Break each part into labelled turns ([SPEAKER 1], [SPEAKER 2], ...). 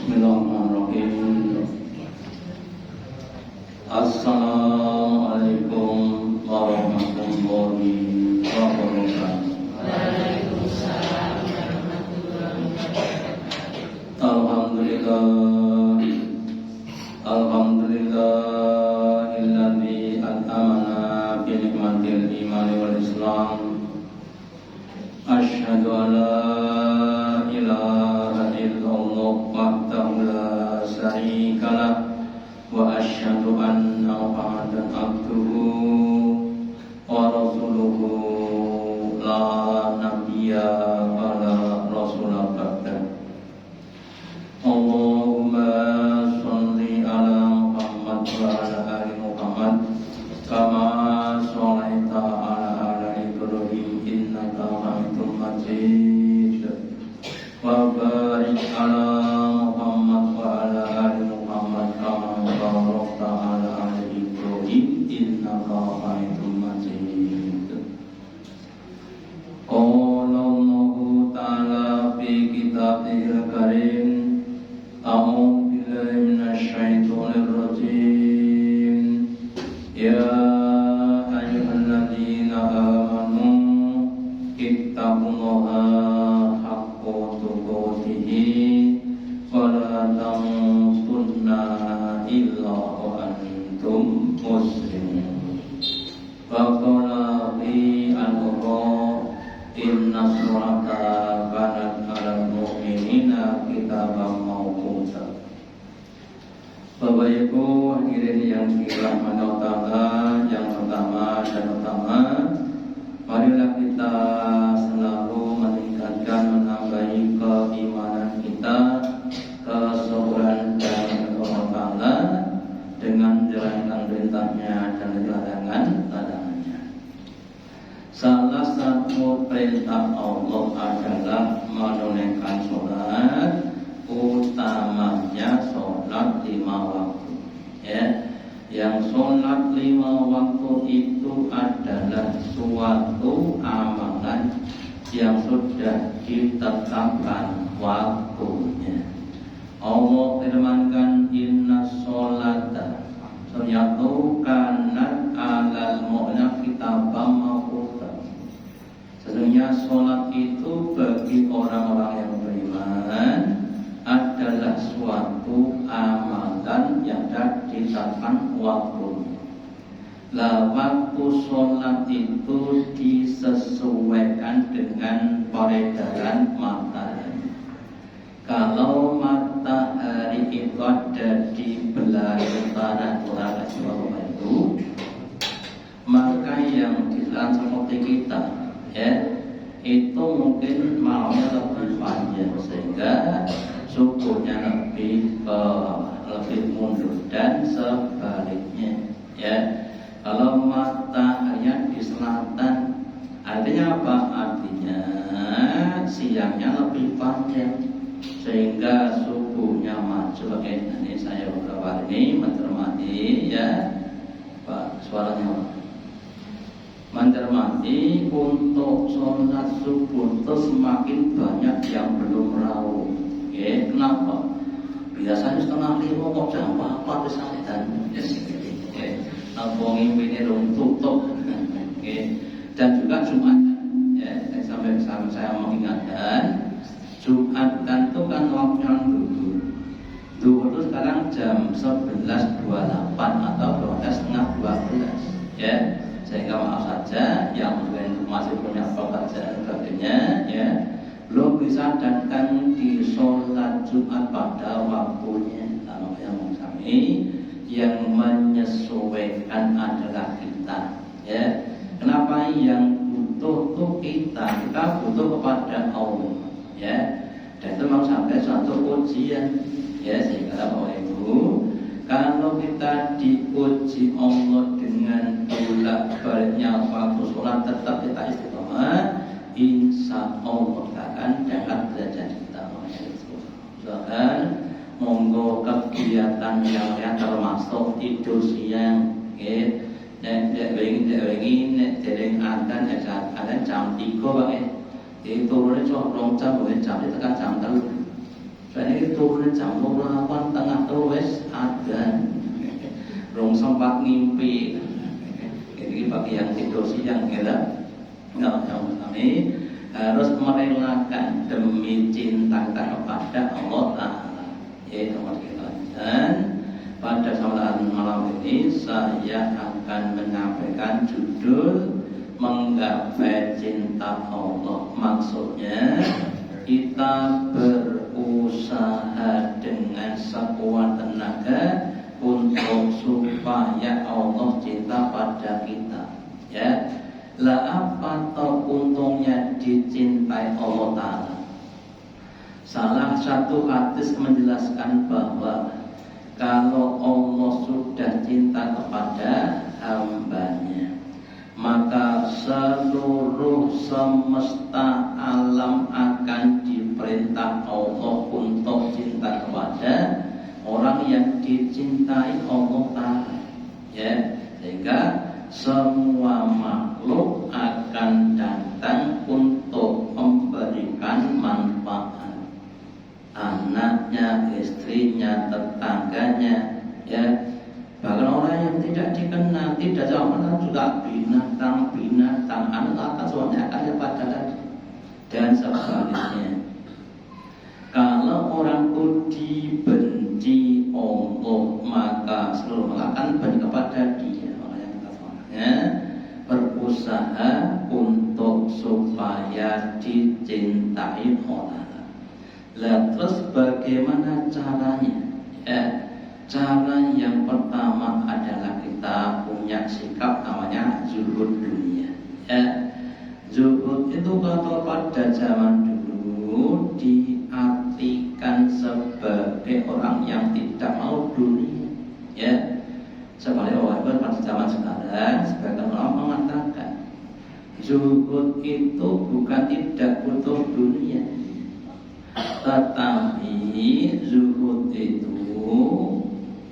[SPEAKER 1] Bismillahirrahmanirrahim. Assalamualaikum warahmatullahi wabarakatuh.
[SPEAKER 2] Waalaikumsalam warahmatullahi wabarakatuh.
[SPEAKER 1] Alhamdulillahilladzi an'amana bi nikmatil iman wal islam. Asyhadu an la ilaha illallah wahdahu la syarika lah wa asyhadu anna Muhammadan abduhu wa rasuluhu la nabiyya wa la rasula ba'da. Allahumma sholli ala Muhammad wa ala ali Muhammad kama shallaita ala ali Ibrahim innaka Hamidum Majid wa barik ala Muhammad wa ala ali Muhammad kama barakta ala ali Ibrahim innaka Hamidum Majid. Qala Allahu ta'ala fi kitabihil karim. A'udzu billahi minasy syaithanir rajim. Ya ayyuhalladzina amanu ittaqullaha haqqa tuqatih wa la tamutunna illa wa antum muslimun. Wa qala fi al-Qur'an inna surata kanat 'alal mu'minina kitaban mawquta. Bapak Ibu hadirin yang dirahmati Allah, yang pertama dan utama, marilah kita selalu meningkatkan, menambahi keimanan kita, kesyukuran dan Allah Ta'ala dengan menjalankan perintahnya dan larangannya. Salah satu perintah Allah adalah menunaikan sholat, utamanya sholat 5 waktu. Yang sholat 5 waktu itu adalah suatu amalan yang sudah ditetapkan waktunya. Allah firmankan inna sholata sholatu kanat alal mu'minina kitaban mawquta. Sesungguhnya sholat itu bagi orang-orang yang beriman adalah suatu amalan yang sudah ditetapkan waktunya. Lah waktu sholat itu disesuaikan dengan peredaran matahari. Kalau matahari itu ada di belahan utara itu, maka yang di sana seperti kita, itu mungkin malamnya lebih panjang sehingga subuhnya lebih mundur dan sebaliknya. Kalau mataharinya di selatan, artinya apa? Artinya siangnya lebih panjang sehingga subuhnya maju. Ini saya beberapa hari ini mencermati Pak, suaranya Pak. Mencermati untuk sholat subuh itu semakin banyak yang belum rawuh. Kenapa? Biasanya 4:30 kok jam 4 wis adzan. Napa ngimpine rung tutup. Dan juga Jumat. Sampai saya mengingatkan Jumat itu kan waktunya duhur. Duhur itu sekarang jam 11.28 atau 12:30. Sehingga maaf saja yang mungkin masih punya pekerjaan sebagainya, belum bisa datang di sholat Jumat pada waktunya. Yang kami yang menyesuaikan adalah kita. Kenapa yang butuh itu kita butuh kepada Allah. Dan itu memang sampai suatu ujian. Sehingga Bapak Ibu, kalau kita diuji Allah dengan bolak-baliknya waktu sholat tetap kita istiqomah, insya Allah akan dapat derajat kita. Bahkan monggo kegiatan yang termasuk tidur siang, nek wingi dereng adzan jam 3 Pak. Turunnya cuma 2 jam, jam tekan jam 3. Ini turun jam 8 tengah terus ada belum sempat ngimpi. Ini bagi yang tidur siang kira nggak yang kami harus merelakan demi cinta kepada Allah Ta'ala. Yaitu dan pada malam ini saya akan menyampaikan judul Menggapai Cinta Allah. Maksudnya kita berusaha dengan sekuat tenaga untuk supaya Allah cinta pada kita. Ya, lah apa toh untungnya dicintai Allah Ta'ala? Salah satu hadis menjelaskan bahwa kalau Allah sudah cinta kepada hambanya, maka seluruh semesta alam akan diperintah Allah untuk cinta kepada orang yang dicintai Allah Ta'ala. Ya, sehingga semua makhluk akan datang untuk memberikan manfaat. Anaknya, istrinya, tetangganya, ya. Bahkan orang yang tidak dikenal, tidak jauh kenal juga binatang, anak akan semuanya akan kepada lagi. Dan sebaliknya, kalau orang itu dibenci Allah, maka seluruh akan benci kepada dia. Orang yang semuanya berusaha untuk supaya dicintai orang. Lah terus bagaimana caranya? Cara yang pertama adalah kita punya sikap namanya zuhud dunia. Zuhud itu kalau pada zaman dulu diartikan sebagai orang yang tidak mau dunia. Ya, sebagai orang pada zaman sekarang sebagian orang mengatakan zuhud itu bukan tidak butuh dunia, tetapi zuhud itu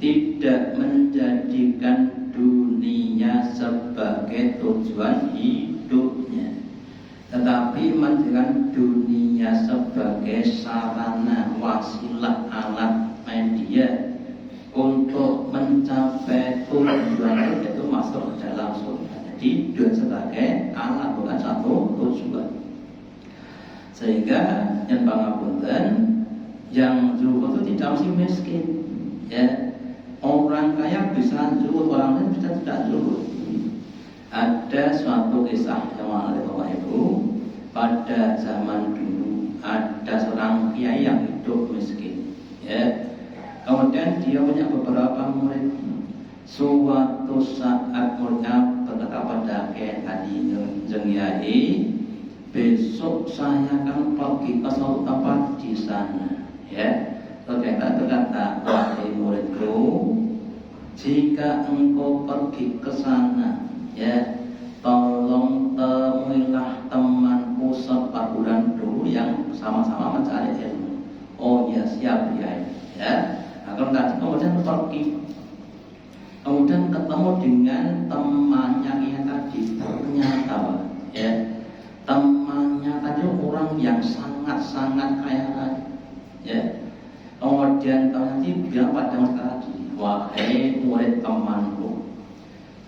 [SPEAKER 1] tidak menjadikan dunia sebagai tujuan hidupnya, tetapi menjadikan dunia sebagai sarana, wasilah, alat, media untuk mencapai tujuan itu masuk ke dalam surga. Jadi dunia sebagai alat, bukan satu tujuan. Sehingga yang pangapunten yang zuhud itu tidak mesti miskin. Ya, orang kaya bisa zuhud, orang lain bisa tidak zuhud. Ada suatu kisah yang mengenai Bapak Ibu, pada zaman dulu ada seorang kiai yang hidup miskin. Ya, kemudian dia punya beberapa murid. Suatu saat muridnya berkata pada kiai tadi, Jengyai, besok saya akan pergi ke suatu tempat di sana. Ya, ternyata berkata, wahai muridku, jika engkau pergi ke sana, ya, tolong temuilah temanku seperguruan dulu yang sama-sama mencari ilmu. Oh ya, siap ya. Nah, kemudian pergi, kemudian ketemu dengan temannya yang tadi. Ternyata, ya, temannya tadi orang yang sangat-sangat kaya raya. Ya, kemudian nanti bilang pada mereka lagi, wahai murid temanku,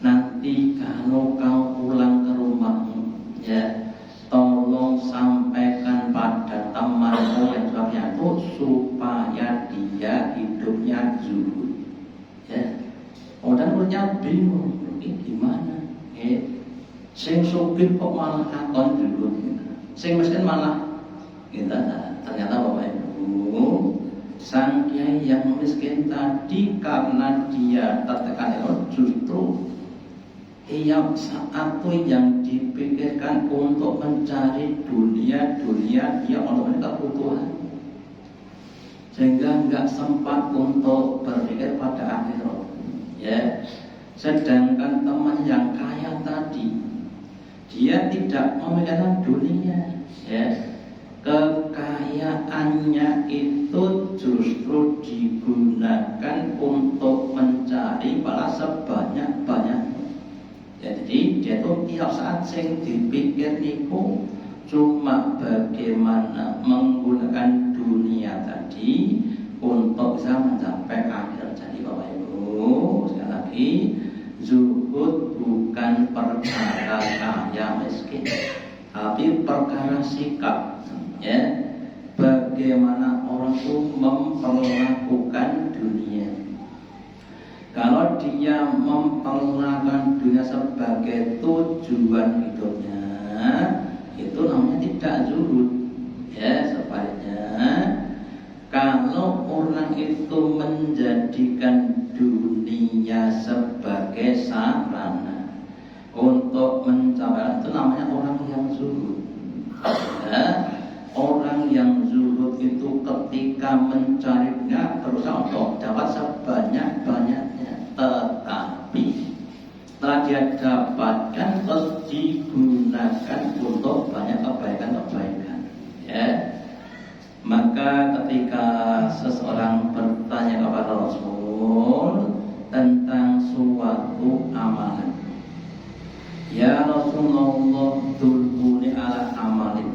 [SPEAKER 1] nanti kalau kau pulang ke rumahmu, ya, tolong sampaikan pada temanmu yang suaminya itu supaya dia hidupnya zuhud. Ya, kemudian muridnya bingung, ini gimana? Sing sugih kok malah akon zuhud, sing miskin malah kita. Ternyata Bapak Ibu, sang kiai yang miskin tadi karena dia tertekan itu justru tiap saat yang dipikirkan untuk mencari dunia dia untuk kebutuhan, sehingga nggak sempat untuk berpikir pada akhirat. Ya, sedangkan teman yang kaya tadi dia tidak memikirkan dunia. Ya, kekayaannya itu justru digunakan untuk mencari bala sebanyak-banyaknya. Jadi dia tuh tiap saat sing dipikir niku cuma bagaimana menggunakan dunia tadi sekali, zuhud bukan perkara kaya miskin, tapi perkara sikap. Ya, bagaimana orang itu memperlakukan dunia. Kalau dia memperlakukan dunia sebagai tujuan hidupnya, itu namanya tidak zuhud. Ya, sebaliknya, kalau orang itu menjadikan dunia sebagai sarana untuk mencapai, itu namanya orang yang zuhud. Ya, orang yang zuhud itu ketika mencarinya berusaha untuk dapat sebanyak-banyaknya, tetapi setelah dia dapatkan terus digunakan untuk banyak kebaikan-kebaikan. Ya, maka ketika seseorang bertanya kepada Rasul tentang suatu amalan, ya Rasulullah, dulhuni ala amalin.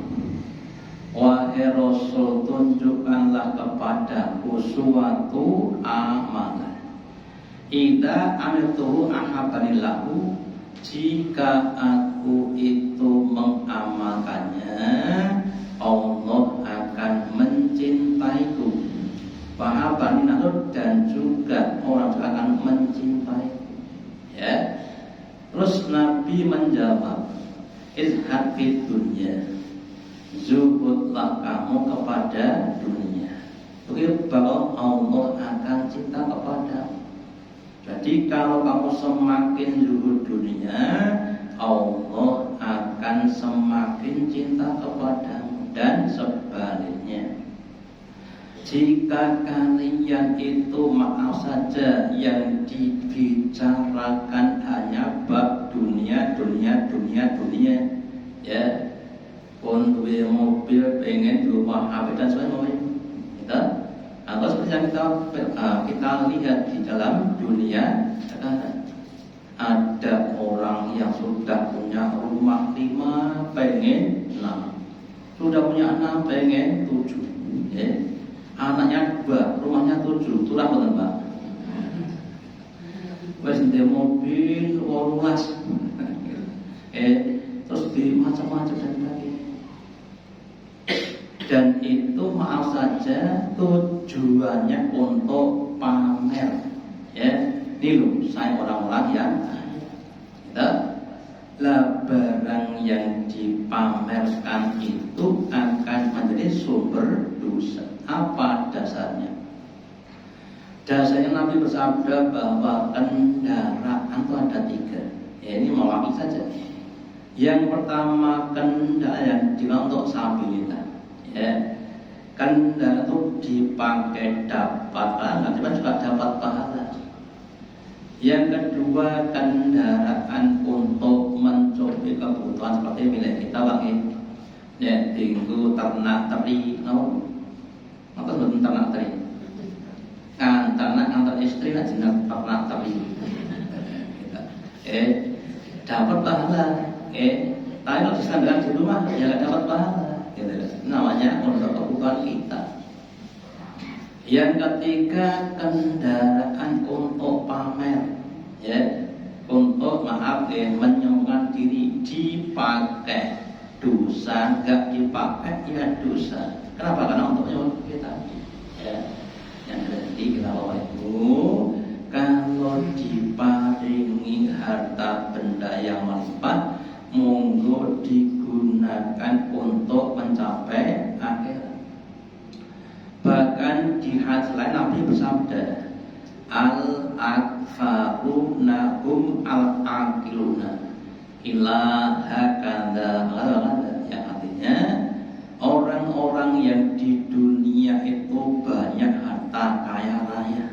[SPEAKER 1] Wahai Rasul, tunjukkanlah kepadaku suatu amalan. Idza amiltuhu ahabbanillahu, jika aku itu mengamalkannya, Allah akan mencintaiku. Fahabanillahu, dan juga orang akan mencintaiku. Ya. Terus Nabi menjawab, izhad fid dunya, zuhudlah kamu kepada dunia, begitu bahwa Allah akan cinta kepadamu. Jadi kalau kamu semakin zuhud dunia, Allah akan semakin cinta kepadamu. Dan sebaliknya, jika kalian itu maaf saja yang dibicarakan hanya bab dunia, ya, pun duwe mobil, pengen di rumah HP dan sebagainya, kita atau seperti yang kita lihat di dalam dunia sekarang, ada orang yang sudah punya rumah 5, pengen 6, sudah punya 6, pengen 7, ya. Anaknya 2, rumahnya 7, tulang bener Pak. Wes ndek mobil 18, terus di macam-macam dan sebagainya. Dan itu maaf saja tujuannya untuk pamer. Ya, ini loh, saya orang-orang yang kita lah, barang yang dipamerkan itu akan menjadi sumber dosa. Apa dasarnya? Dasarnya Nabi bersabda bahwa kendaraan itu ada 3. Ya, ini mewakili saja. Yang pertama, kendaraan yang digunakan untuk sabilillah. Ya, kendaraan itu dipakai dapat pahala, juga dapat pahala. Yang kedua, kendaraan untuk mencukupi kebutuhan seperti milik kita, bang. Ya, tinggu ternak teri, atau sebelum ternak teri, antar istri lah jenak ternak teri. Dapat pahala. Tapi kalau disandarkan di rumah, ya nggak dapat pahala. Namanya untuk kebutuhan kita. Yang ketiga, kendaraan untuk pamer, ya, untuk menyombongkan diri, dipakai dosa, nggak dipakai ya dosa. Kenapa? Karena untuk menyombongkan kita. Ya, yang jadi kita bawa itu, kalau diparingi harta benda yang melimpah, monggo digunakan untuk mencapai akhirat. Bahkan di hadis lain Nabi bersabda, al-akfaru nahum al-akiluna ila hakanda, yang artinya orang-orang yang di dunia itu banyak harta kaya raya,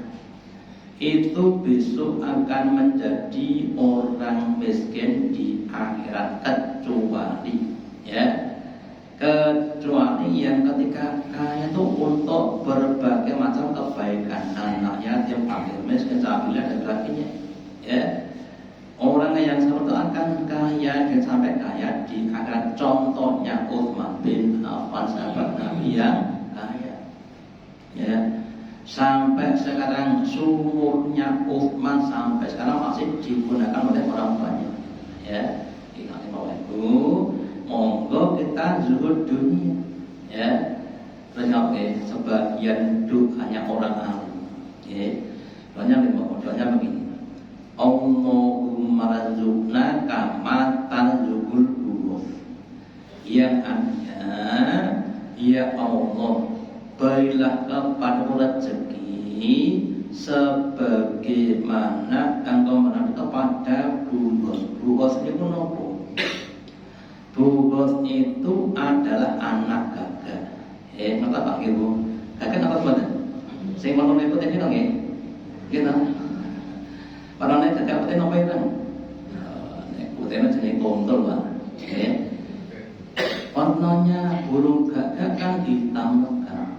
[SPEAKER 1] itu besok akan menjadi orang miskin di akhirat, kecuali yang ketika kaya itu untuk berbagai macam kebaikan, anak yatim, fakir miskin, sabilah dan sebagainya. Ya, orang yang seperti itu akan kaya dan sampai kaya di akhirat. Contohnya Utsman bin Affan, sahabat Nabi yang kaya. Ya, Sampai sekarang sumurnya Uthman sampai sekarang masih digunakan oleh orang banyak. Ya, ingat itu, monggo kita zuhud dunia. Ya, ternyata sebagian hanya orang alim. Ya, doanya begini. Allahumma razukna kama tanzukul buruh. Yang artinya, ya Allah, berilah kepada rezeki sebagaimana engkau menaruh kepada bungkus. Bungkus itu apa? Bungkus itu adalah anak gagak. Ngerti Pak Ibu? Gagak apa buatan? Sing mau ikut ini dong ya? Gitu. Padahal gagak putih apa itu? Putihnya jenis kontol Pak. Warnanya burung gagak kan hitam legam.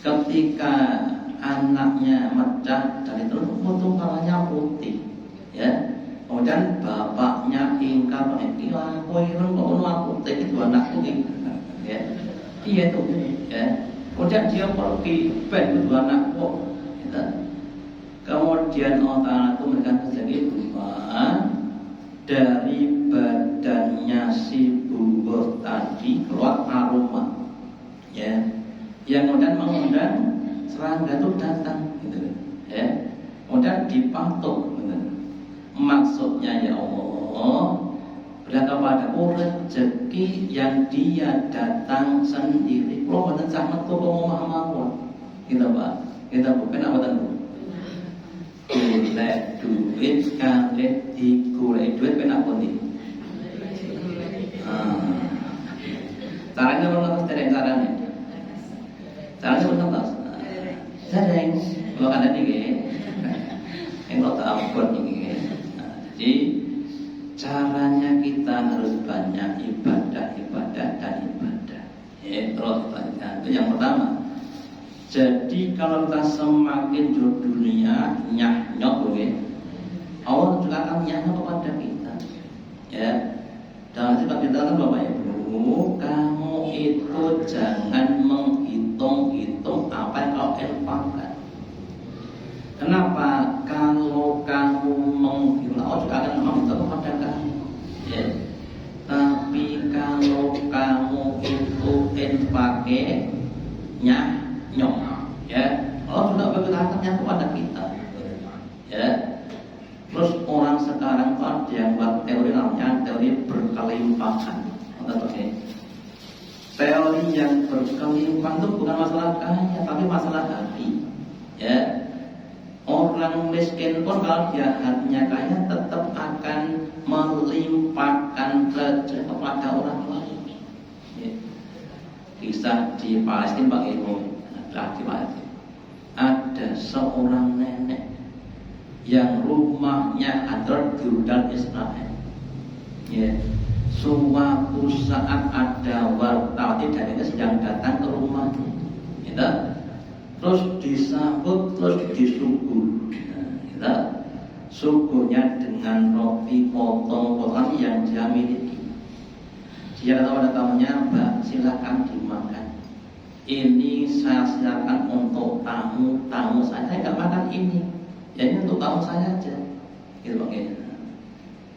[SPEAKER 1] Ketika anaknya mecah dan itu potong kepalanya putih, ya. Kemudian bapaknya ingkar, aku ingin kok putih itu anakku, ya. Iya itu, ya. Kemudian dia pergi kedua anakku, ya. Kemudian Allah itu memberikan rezeki berupa dari badannya si bungkus tadi keluar aroma, ya. Yang kemudian mengundang serangga itu datang, gitu, ya. Kemudian dipatok, gitu. Maksudnya ya Allah, berilah kepadaku rezeki yang dia datang sendiri. Kalau benar sama tuh kamu maha kita Pak, kita bukan apa tadi? Golek duit kali digolek duit kenapa nih? Caranya menurut caranya. Caranya menurut sering, kalau ada nih, yang kalau tak ampun ini. Jadi caranya kita harus banyak ibadah dan ibadah. Terus itu yang pertama. Jadi kalau kita semakin di dunia nyok, Allah juga akan nyanyok kepada kita. Ya, dan kita kan Bapak Ibu, kamu itu jangan menghitung-hitung apa yang kau infakkan. Kenapa? Kalau kamu menghitung, Allah juga akan menghitung kepada kamu. Ya. Tapi kalau kamu itu infaknya nyok, ya, Allah juga berkata kepada kita. Ya. Terus orang sekarang tuh ada yang buat teori namanya teori berkelimpahan. Teori yang berkelimpahan itu bukan masalah kaya, tapi masalah hati. Ya, orang miskin pun kalau dia hatinya kaya tetap akan melimpahkan rezeki kepada orang lain. Ya. Kisah di Palestina Pak Ibu, ada seorang nenek yang rumahnya ada di rudal Israel. Ya. Suatu saat ada wartawan dari itu sedang datang ke rumahnya, gitu. Terus disambut, terus disuguh, gitu. Suguhnya dengan roti potong-potongan yang dia miliki. Dia kata pada tamunya, Mbak, silakan dimakan. Ini saya silakan untuk tamu saya nggak makan ini. Ya ini untuk tamu saya aja, gitu Bang.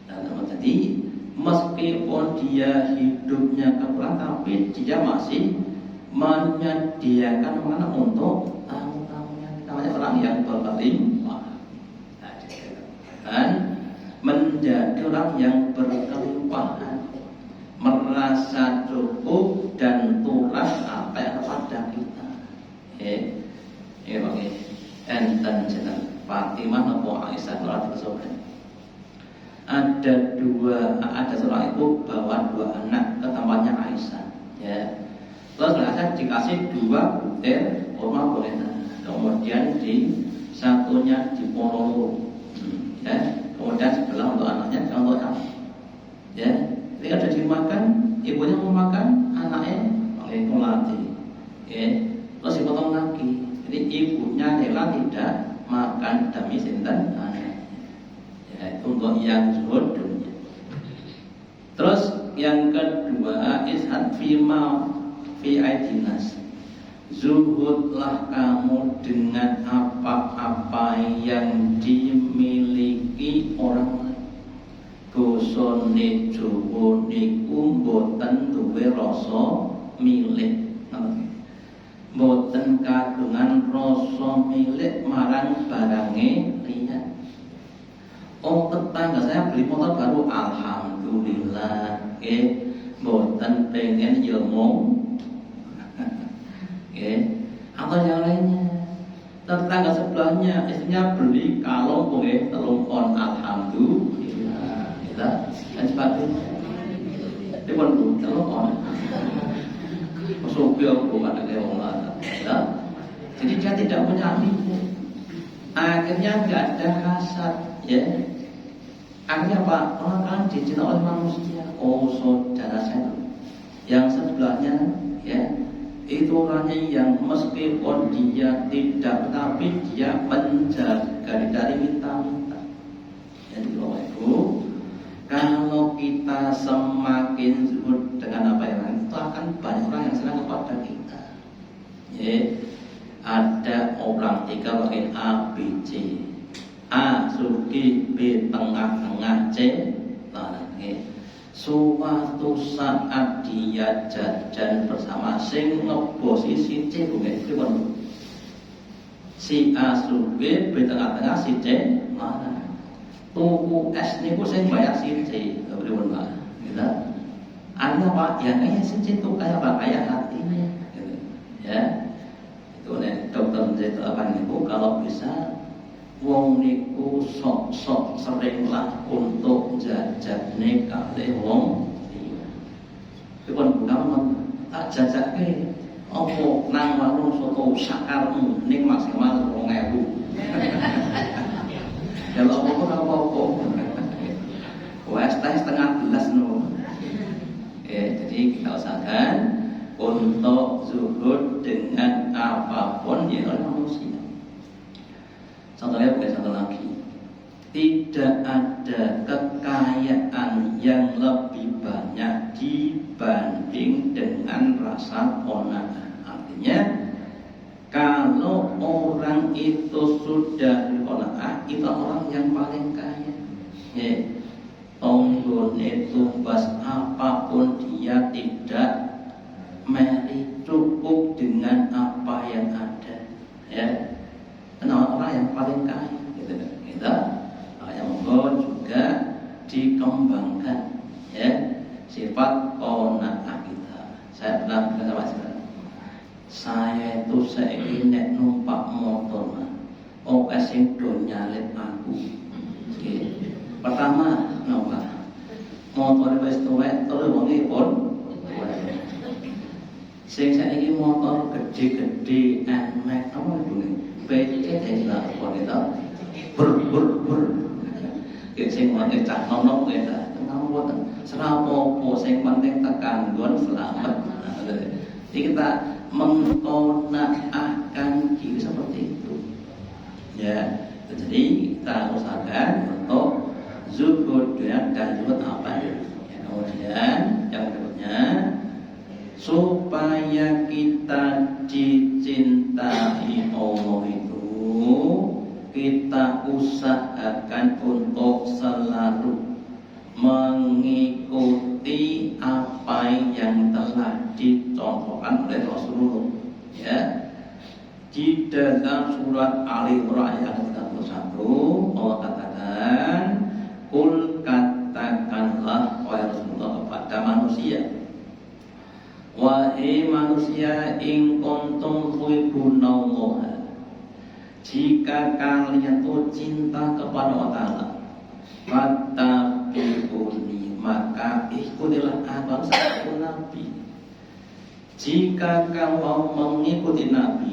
[SPEAKER 1] Nah, jadi meskipun dia hidupnya kekurangan, tapi dia masih menyediakan mana untuk tamu-tamunya. Namanya orang yang berkelimpah, dan menjadi orang yang berkelimpahan, merasa cukup dan tulus apa yang kepada kita. Bang. Enten jeneng Fatimah atau Aisyah radhiyallahu ada seorang ibu bawa 2 anak ke tempatnya Aisyah, ya. Terus Aisyah dikasih 2 butir kurma boleh, kemudian satunya dipolong, ya. Kemudian sebelah untuk anaknya, untuk anak, ya. Ketika sudah dimakan, ibunya mau makan, anaknya paling melatih, ya. Terus dipotong lagi, jadi ibunya rela tidak makan demi sinten anak. Untuk yang zuhud dunia. Terus yang kedua ishad fi aidinas, Zuhudlah kamu dengan apa-apa yang dimiliki orang lain. Dosane Jawa niku mboten duwe rasa milik. Mboten kagungan rasa milik marang barange liya. Oh, tetangga saya beli motor baru, alhamdulillah. Mboten pengen ya mong. Atau yang lainnya, tetangga sebelahnya istrinya beli kalung telung on, alhamdulillah, dan sebagainya. Dia pun telung on, masuk bukan ada yang lain. Jadi dia tidak punya milik. Akhirnya nggak ada hasad, ya. Akhirnya Pak, orang kan dicinta oleh manusia. Oh, saudara saya yang sebelahnya, ya. Itu orangnya yang meskipun dia tidak, tapi dia menjaga dari minta-minta. Jadi kalau kita semakin zuhud dengan apa yang itu akan banyak orang yang senang kepada kita. Ya, ada orang tiga pakai A, B, C. A sugih, B tengah-tengah, C larang. Suatu saat dia jajan bersama sing ngebosi si C, bukan? Si A sugih, B tengah-tengah, si C larang. Tuku es niku sing bayar si C, pripun Pak? Gitu. Artinya Pak, ya kayak si C itu kayak apa? Kayak hatinya, gitu. Ya. Itu nek dokter itu apa niku kalau bisa wong niku sok-sok seringlah untuk jajane kalih wong liya. Dipun bukan tak jajake apa nang warung soto sakarmu ning maksimal 2.000. Ya apa-apa. Wes teh setengah gelas no. Jadi kita usahakan untuk zuhud dengan apapun ya oleh manusia. Contohnya bukan contoh lagi. Tidak ada kekayaan yang lebih banyak dibanding dengan rasa qanaah. Artinya kalau orang itu sudah qanaah, itu orang yang paling kaya. Ya, tonggone tumbas apapun dia tidak meri cukup dengan apa yang ada. Ya. Orang yang paling kaya, gitu. Kita yang monggo juga dikembangkan, ya, sifat qanaah kita. Saya pernah berkata saya itu saiki nek numpak motor, oke sing do nyalip aku. Pertama, napa? Motor wis tuwek, terus wonge pun tuwek. Sing saiki motor gede-gede enek apa itu? PC lah wanita ber sing wae cah nono kuwi ta tenang boten serapopo sing penting tekan nggon selamat. Jadi kita mengqanaahkan diri seperti itu, ya. Jadi kita usahakan untuk zuhud dan zuhud apa ya. Kemudian yang berikutnya, supaya kita dicintai Allah itu, kita usahakan untuk selalu mengikuti apa yang telah dicontohkan oleh Rasulullah, ya. Di dalam surat Al-Imran ayat 31 Allah katakan, kul katakanlah wahai Rasulullah kepada manusia, wahai manusia, in kuntum tuhibbunallaha, jika kalian tuh cinta kepada Allah Ta'ala, fattabi'uni, maka ikutilah aku sebagai Nabi. Jika kamu mau mengikuti Nabi,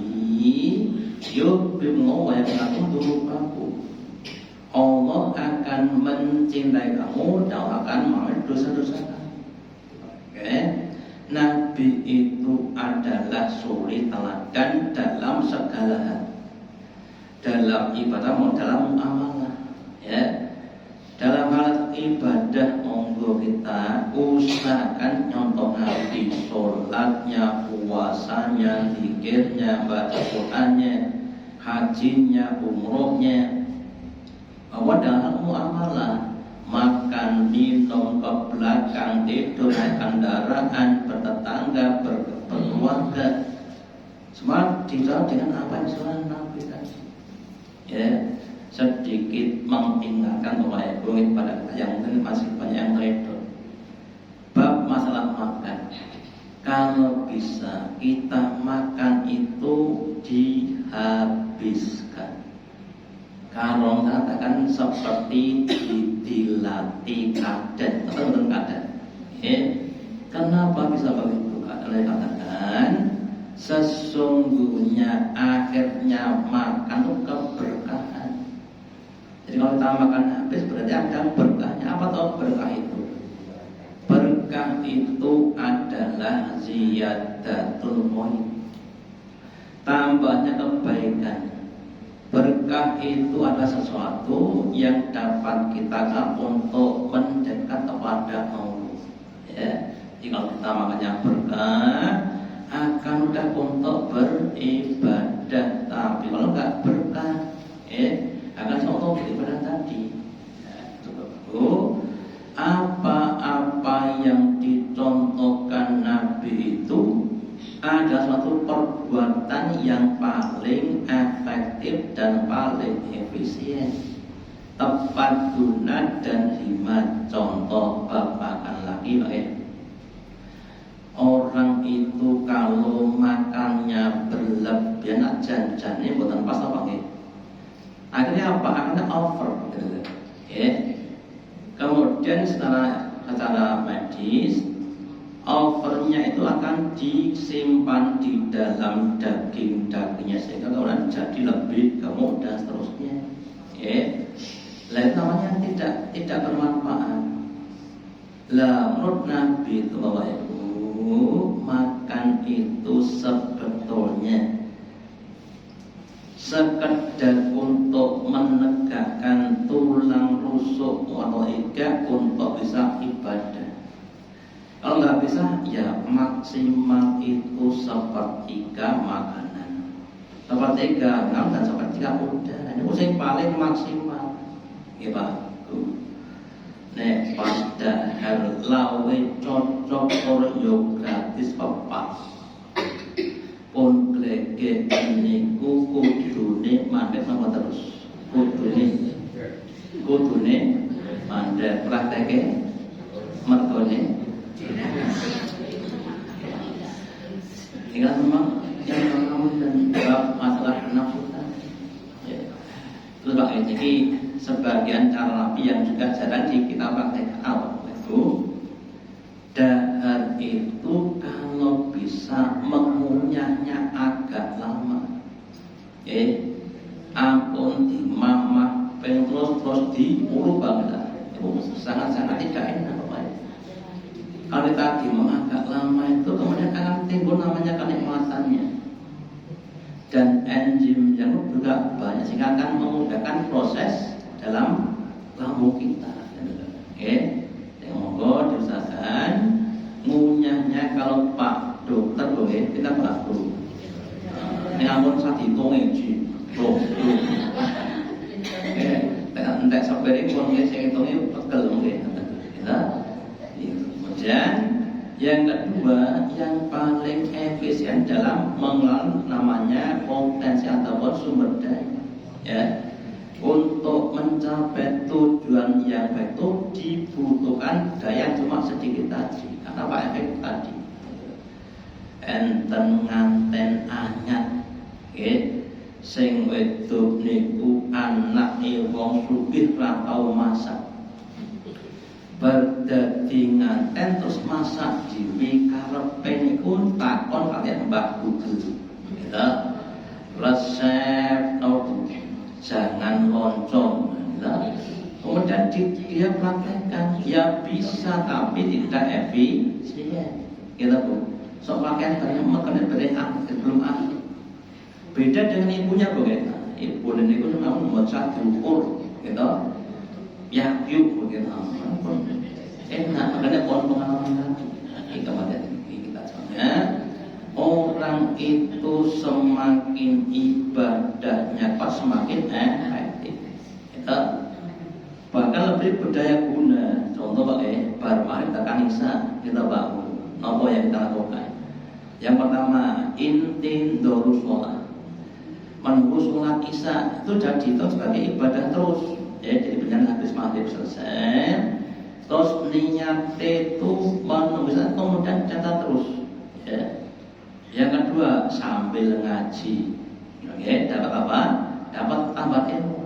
[SPEAKER 1] yuhibbukumullah wa yaghfir lakum, Allah akan mencintai kamu dan akan mengampuni dosa-dosa kamu. Oke? Nabi itu adalah suri teladan dalam segala hal, dalam ibadah maupun dalam muamalah, ya. Dalam hal ibadah monggo kita usahakan nyontoh Nabi, sholatnya, puasanya, zikirnya, baca Qur'annya, hajinya, umrohnya, dalam muamalah, makan, minum, ke belakang, tidur, naik kendaraan, bertetangga, berkeluarga, semua dijawab dengan apa yang sudah Nabi tadi. Ya, sedikit mengingatkan bahwa pada kita yang mungkin masih banyak yang terhidur. Bab masalah makan, kalau bisa kita makan itu dihabiskan. Kalau katakan seperti dilatih kaden atau bukan kaden. Kenapa bisa begitu? Karena katakan sesungguhnya akhirnya makan itu keberkahan. Jadi kalau kita makan habis berarti ada berkahnya. Apa tahu berkah itu? Berkah itu adalah ziyadatul khair, tambahnya kebaikan. Berkah itu adalah sesuatu yang dapat kita lakukan untuk mendekat kepada Allah. Ya, jika kita makannya berkah, akan mudah untuk beribadah. Tapi kalau enggak berkah, akan contoh beribadah tadi. Apa-apa yang dicontohkan Nabi itu ada suatu perbuatan yang paling efektif dan paling efisien, tepat guna dan hikmat. Contoh makan lagi, orang itu kalau makannya berlebihan, janjinya bukan pas apa akhirnya apa? Akhirnya over. Kemudian secara medis, overnya itu akan disimpan di dalam dagingnya sehingga orang jadi lebih gemuk dan seterusnya. Lain namanya tidak bermanfaat. Lah menurut Nabi itu bahwa makan itu sebetulnya sekedar untuk menegakkan tulang rusuk atau iga untuk bisa ibadah. Kalau nggak bisa, ya maksimal itu sepertiga makanan, sepertiga enam dan sepertiga udah. Ini musim paling maksimal, ya Pak. Nek padahal lawe cocok orang yo gratis pepas. Pun glege niku kudune mandek sama terus. Kudune mandek prakteke mergone. Tinggal memang yang mengamun dan bab masalah nafsu tadi. Terus Pak, jadi sebagian cara Nabi yang juga jarang di kita praktekkan apa itu? Dahar itu kalau bisa mengunyahnya agak lama, ampun di mamah terus diurut banget, itu sangat-sangat tidak enak Bapak. Kalau tadi agak lama itu kemudian akan timbul namanya kenikmatannya, dan enzim yang juga banyak sehingga akan memudahkan proses dalam lambung kita. Monggo diusahakan ngunyahnya. Kalau Pak Dokter boleh kita perlu ini ampun saat hitungiji entek seperi pun saya hitungnya pegel kita. Kemudian yang kedua, yang paling efisien dalam mengelola namanya potensi ataupun sumber daya, untuk mencapai tujuan yang baik itu dibutuhkan daya cuma sedikit tadi. Karena apa efek tadi? Enten nganten anyat, sing wedok niku anake wong sugih ra tau masak. Berdadi nganten terus masak dhewe karepe niku takon kaliyan Mbah Guru. Resep jangan loncong. Kemudian dia praktekkan, ya bisa tapi tidak efisien. Kita sok pakaian banyak makan belum ahli. Beda dengan ibunya bagaimana? Ibu dan ibu memang membaca diukur, gitu. Ya yuk begitu. Enak, makanya pohon pengalaman tadi. Kita contohnya orang itu semakin ibadahnya semakin efektif. Kita bahkan lebih berdaya guna. Contoh Pak baru kemarin tekan Isa kita bangun. Apa yang kita lakukan? Yang pertama, inti dorus sholat. Menunggu sholat Isya itu jadi itu sebagai ibadah terus. Ya, jadi benar habis maghrib selesai. Terus niat itu menunggu Isya kemudian catat terus. Ya. Yang kedua, sambil ngaji. Oke, dapat apa? Dapat tambah ilmu.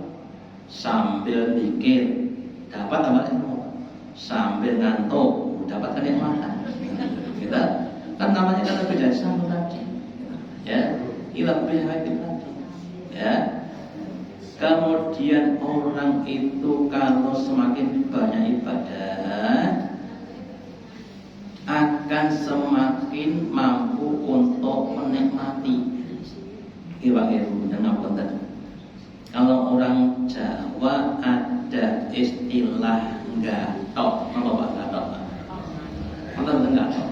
[SPEAKER 1] Sambil mikir, dapat tambah ilmu. Sambil ngantuk, dapat kenikmatan. Kita kan namanya kan lebih dari satu tadi. Ya, lebih efektif lagi. Ya. Kemudian orang itu kalau semakin banyak ibadah akan semakin mampu untuk menikmati. Ibu dan apa. Kalau orang Jawa ada istilah gathok, apa Pak gathok? Betul gathok.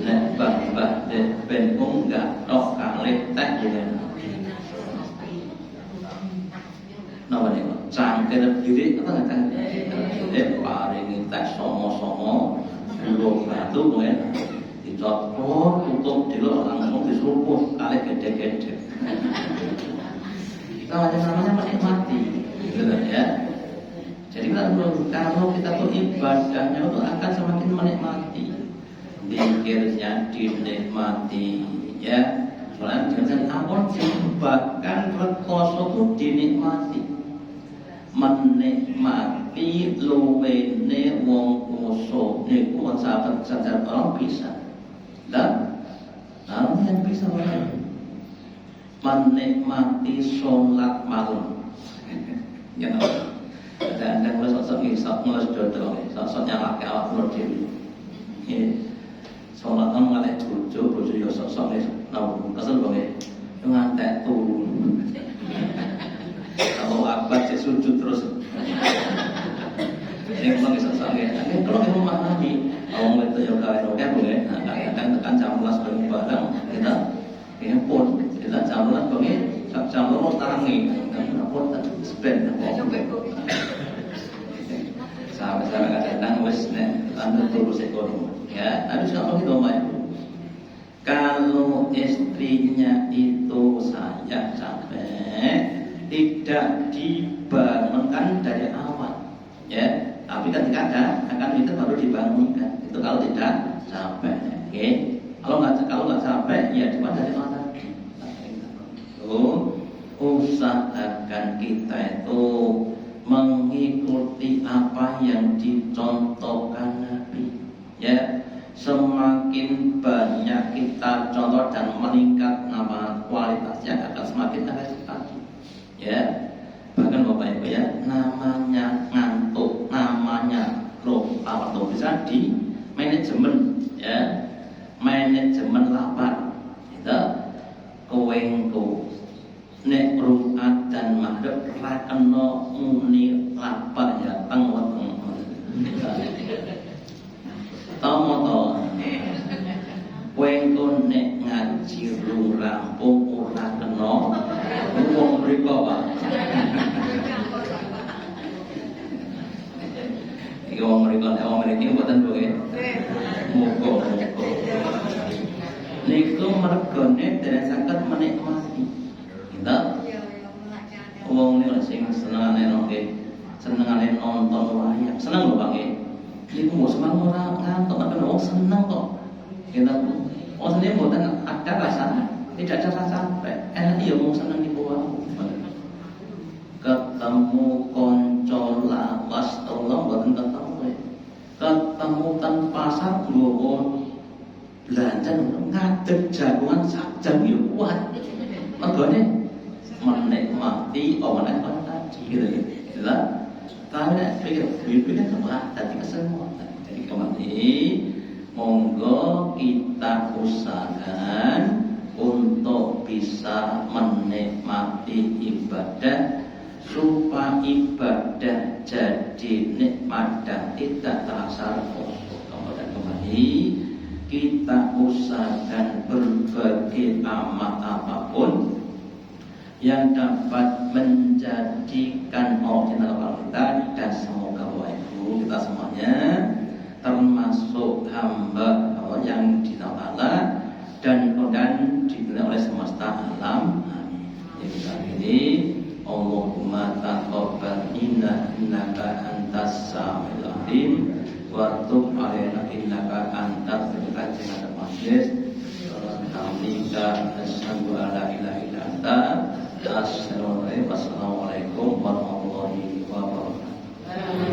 [SPEAKER 1] Nek bah ben gathok kalih teh ya. Napa niku? Cangkir diri apa cangkir? Paringi teh songo-songo gulung batu mungkin dicopot tutup dilo langsung disuruh kalih gede-gede. Namanya menikmati, gitu ya. Jadi kalau kita tuh ibadahnya itu akan semakin menikmati, pikirnya dinikmati, ya. Soalnya dengan ampun bahkan rekoso itu dinikmati, menikmati luwene wong kuso niku sahabat sadar orang bisa, dan yang bisa menikmati sholat malam. Ya, ada mulai sosok mulai dodol, sosoknya laki awak nur diri. Sholat kan mulai bojo ya sosok kesel banget, ngantek turun. Kalau abad sujud terus. Ini kalau sosoknya, kalau yang memahami, awang itu yoga boleh. Kadang tekan jam 11 bareng kita pun kita jalan banget, jalan tarangi, dan pun spend. Sampai kadang wes anda terus ekonomi, ya. Tapi kalau kita mau, kalau istrinya itu saya capek, tidak dibangunkan dari awal, ya. Tapi ketika ada akan itu baru dibangunkan. Itu kalau tidak capek, oke. Kalau nggak capek, ya cuma dari awal. Usahakan kita itu mengikuti apa yang dicontohkan Nabi. Ya, semakin banyak kita contoh dan meningkat kualitasnya akan semakin efektif. Ya, bahkan Bapak Ibu ya, namanya ngantuk, namanya lupa atau bisa di manajemen, ya, manajemen lapar. Kita kewengku nek ru'at dan maghrib ra kena muni lapar ya teng weteng. Tomo wengko nek ngaji rampung ora kena wong mriko Pak. Iki wong mriki mboten boe. Muga-muga. Niku mergone dereng saged menikmati. Wong niku sing senengane senengane nonton wayang. Seneng lho Pak nggih. Niku mboten semang ora ngantuk tapi wong seneng kok. Kita wong seneng mboten ada rasa, tidak ada rasa capek. Enak ya wong seneng niku wae. Ketemu kanca lawas tolong mboten ketemu. Ketemu ten pasar nggowo belanja ngadeg jagungan sak jam ya kuat. Mergone menikmati omongan tadi gitu ya. Tapi pikir semua tadi kesemua. Jadi kembali monggo kita usahakan untuk bisa menikmati ibadah supaya ibadah jadi nikmat dan tidak terasa kosong. Kemudian kembali kita usahakan berbagai amal apapun yang dapat menjadikan Allah kita, dan semoga Bapak Ibu kita semuanya termasuk hamba Allah yang ditawala dan dikenal oleh semesta alam. Amin. Jadi saat ini Allahumma taqabbal minna innaka antas samiul alim wa tub alaina innaka antas samiul majlis. Alhamdulillah, asyhadu an la ilaha illa anta, assalamualaikum warahmatullahi wabarakatuh.